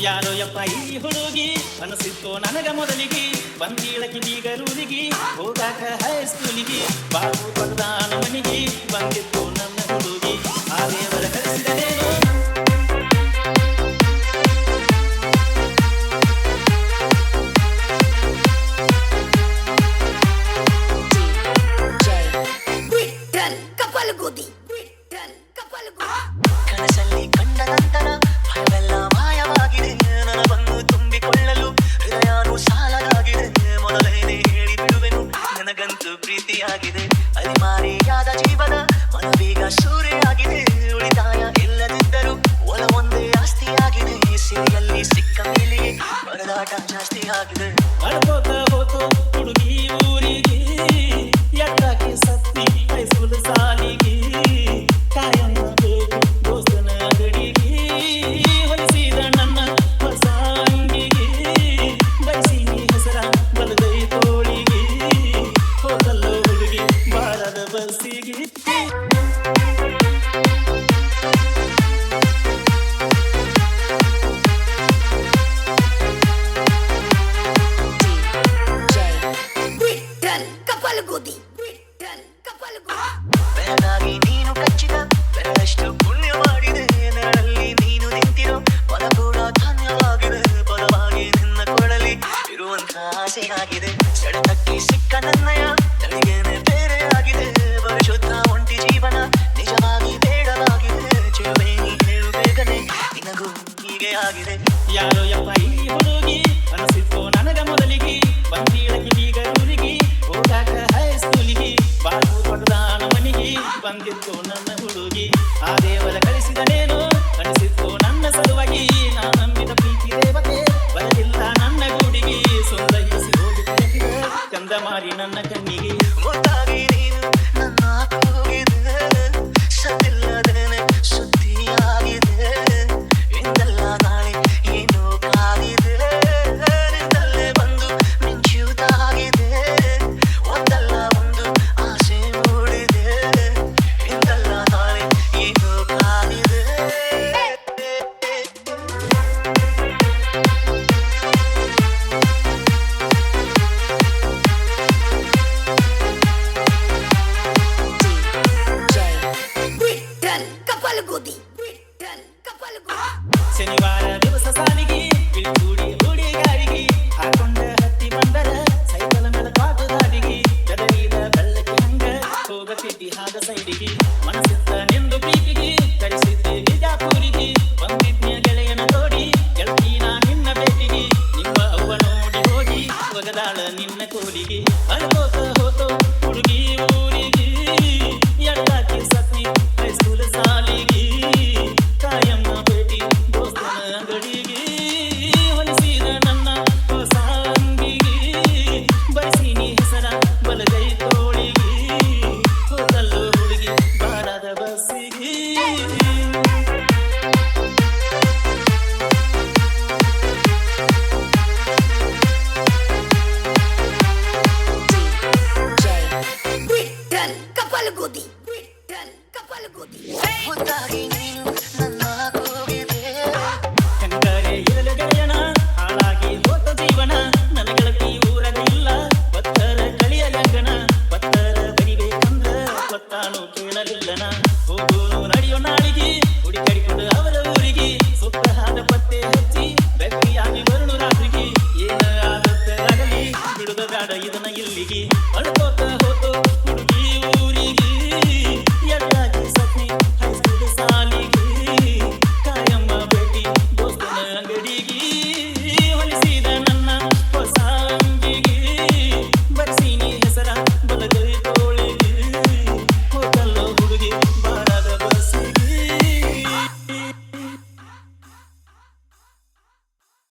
ಯಾರೋ ಯಪ್ಪ ಈ ಹುಡುಗಿ ಅನಿಸಿತ್ತು ನನಗ ಮೊದಲಿಗೆ ಬಂದೀಳಕಿ ಬೀಗರೂರಿಗೆ ಹೋಗಾಕ ಹೈಸ್ಕೂಲಿಗೆ ಬಾಬು ಪಡ್ದಾನ ಮನಿಗೆ ಬಂದಿತ್ತು ನನ್ನ ಹುಡುಗಿ ಆ ದೇವರ ಕಳಿಸಿದನೇನು ಕನಸಲ್ಲಿ ಕಂಡ ನಂತರ ಭಯವೆಲ್ಲ ಮಾಯವಾಗಿದೆ ನನ್ನ ಬಂದು ತುಂಬಿಕೊಳ್ಳಲು ಹೃದಯನೂ ಸಾಲದಾಗಿದೆ ಮೊದಲೇನೆ ಹೇಳಿ ಬಿಡುವೆನು ನನಗಂತೂ ಪ್ರೀತಿಯಾಗಿದೆ ಅಲಿಮಾರಿಯಾದ ಜೀವನ ಮನವೀಗ ಸೂರೆಯಾಗಿದೆ ಉಳಿತಾಯ ಇಲ್ಲದಿದ್ದರೂ ಒಲ ಒಂದೇ ಆಸ್ತಿಯಾಗಿದೆ ಸಿರಿಯಲ್ಲಿ ಸಿಕ್ಕ ಮೇಲೆ ಪರದಾಟ ಜಾಸ್ತಿ ಆಗಿದೆ ಅಳ್ಕೋತ ಹೋತು ಹುಡುಗಿ ಊರಿಗೆ ಎತ್ತಾಕಿ ಸತ್ತಿ ಹೈಸ್ಕೂಲ್ ಸಾಲಿಗೆ ಕಾಯಮ್ಮ ಬೇಕು ದೋಸ್ತನ ಗಡಿಗೆ ಹೊಲಿಸಿದ ನನ್ನ ಹೊಸ ಅಂಗಿಗೆ ಬಯಸಿನಿ ಹೆಸರ ಬಲದೈ ತೋಳಿಗೆ ಹೋದಲ್ಲೋ ಹುಡುಗಿ ಬಾರದ ಬಸ್ಸಿಗೆ ಬೆಳಗಾಗಿ ನೀನು ಕಚ್ಚಿದ ಬೆರಳಷ್ಟು ಪುಣ್ಯ ಮಾಡಿದೆ ನೆರಳಲ್ಲಿ ನೀನು ನಿಂತಿರೋ ಪದ ಕೂಡ ಧನ್ಯವಾಗಿದೆ ಪದವಾಗಿ ನಿನ್ನ ಕೊಡಲಿ ಇರುವಂತ ಆಸೆಯಾಗಿದೆ ಸೆಳೆತಕ್ಕೆ ಸಿಕ್ಕ ನನ್ನಯ ನನಗೇನೆ ಬೇರೆ ಆಗಿದೆ ಪರಿಶುದ್ಧ ಒಂಟಿ ಜೀವನ ನಿಜವಾಗಿ ಬೇಡವಾಗಿದೆ ಚಿರುವೆ ನೀ ಹೇಳು ಬೇಗನೆ ನಿನಗೂ ಹೀಗೆ ಆಗಿದೆ ಯಾರೋ ಯಪ್ಪ ಈ ಹುಡುಗಿ ಅನಿಸಿತ್ತು ನನಗ ಮೊದಲಿಗೆ ಬಂದೀಳಕಿ ಬೀಗರೂರಿಗೆ ಹೋಗಾಕ ಹೈಸ್ಕೂಲಿಗೆ ಬಾಬು ಪಡ್ದಾನ ಮನಿಗೆ ಬಂದಿತ್ತು ನನ್ನ ಹುಡುಗಿ ಆ ದೇವರ ಕಳಿಸಿದನೇನು ಅನಿಸಿತ್ತು ನನ್ನ ಸಲುವಾಗಿ ನಾ ನಂಬಿದ ಪ್ರೀತಿ ದೇವತೆ ಬರಲಿಲ್ಲ ನನ್ನ ಗೂಡಿಗೆ ಸುಂದರಿಸಿ ಹೋಗಿದ್ದ ಚಂದ ಮಾರಿ ನನ್ನ ಕಣ್ಣಿಗೆ ಮುದ್ದಾಗಿ ನೀನು ನನ್ನ ಕೂಗಿದೆ ಸದ್ದಿಲ್ಲದೇನೆ ಸುದ್ದಿಯಾಗಿದೆ ಇಂದಲ್ಲ ನಾಳೆ ಏನು ಕಾಗಿದೆ ನಿಂದಲ್ಲೇ ಬಂದು ಮಿಂಚುತ್ತಾಗಿದೆ ಒಂದಲ್ಲ ಒಂದು ಆಸೆ ಮೂಡಿದೆ ಇಂದಲ್ಲ ನಾಳೆ ಏನು ಕಾಗಿದೆ ಶನಿವಾರ ದಿವಸ ಸಾಲಿಗೆ ಬಿಳಿಗೂಡಿ ಹುಡುಗಾರಿಗೆ ಹಾಕೊಂಡ ಹತ್ತಿ ಬಂದರ ಸೈಕಲ್ ಮೇಲೆ ಪಾಟು ದಾಡಿಗೆ ಗದರಿದ ಬೆಳ್ಳಕ್ಕೆ ಹಂಗ ಹೋಗತಿದ್ದಿ ಹಾದ ಸೈಡಿಗೆ ಮನಸ್ಸಿತ್ತ ನಿಂದು ಪ್ರೀತಿಗೆ ಕಳಿಸಿದ್ದೆ ಬಿಜಾಪುರಿಗೆ ಬಂದಿದ್ಯ ಗೆಳೆಯನ ನೋಡಿ ಗೆಳತಿ ನಾ ನಿನ್ನ ಭೇಟಿಗೆ ನಿಮ್ಮ ಅವ್ವ ನೋಡಿ ಹೋಗಿ ಒಗದಾಳ ನಿನ್ನ ಕೋಲಿಗೆ ಅಳ್ಕೋತ ಹೋತು ಹುಡುಗಿ ಊರಿಗೆ ಎಡದಾಕಿ ಸತ್ತಿ ಹೈಸ್ಕೂಲ್ ಸಾಲಿಗೆ ಕಾಯಮ್ಮ ಭೇಟಿ ದೋಸ್ತನ ಗಡಿಗೆ ಹೊಲಿಸಿದ ನನ್ನ ಹೊಸ ಅಂಗಿಗೆ ಬಯಸಿನಿ ಹೆಸರ ಬಲಗೈ ತೋಳಿಗೆ ಹೋದಲ್ಲೋ ಹುಡುಗಿ ಬಾರದ ಬಸ್ಸಿಗೆ ಮುದ್ದಾಗಿ ನೀನು ನನ್ನ ಕೂಗಿದೆ ಕಂಕರೆ ಇರಲು ಗೆಳೆಯನ ಹಾಳಾಗಿ ಹೋತ ಜೀವನ ನನ್ನ ಗೆಳತಿ ಊರಾಗ ಇಲ್ಲ ಪತ್ತರ ಕಳಿಯಲಂಗನ ಪತ್ತರ ಬರಿಬೇಕಂದ್ರ ಪತ್ತಾನು ಕೇಳಲಿಲ್ಲನ ಹೋಗೋನು ನಡೆಯೋ ನಾಳಿಗೆ ಹುಡುಕಡಿಕೊಂಡು ಅವರ ಊರಿಗೆ ಸುತ್ತ ಹಾದ ಪತ್ತೆ ಹಚ್ಚಿ ಬೆಕ್ಕಿಯಾಗಿ ಬರುಣು ರಾತ್ರಿಗೆ ಏನ ಆದದ್ದಾಗಲಿ ಬಿಡುದ ಬೇಡ ಇದನ್ನ ಇಲ್ಲಿಗೆ ಅಳ್ಕೋತ ಹೋತು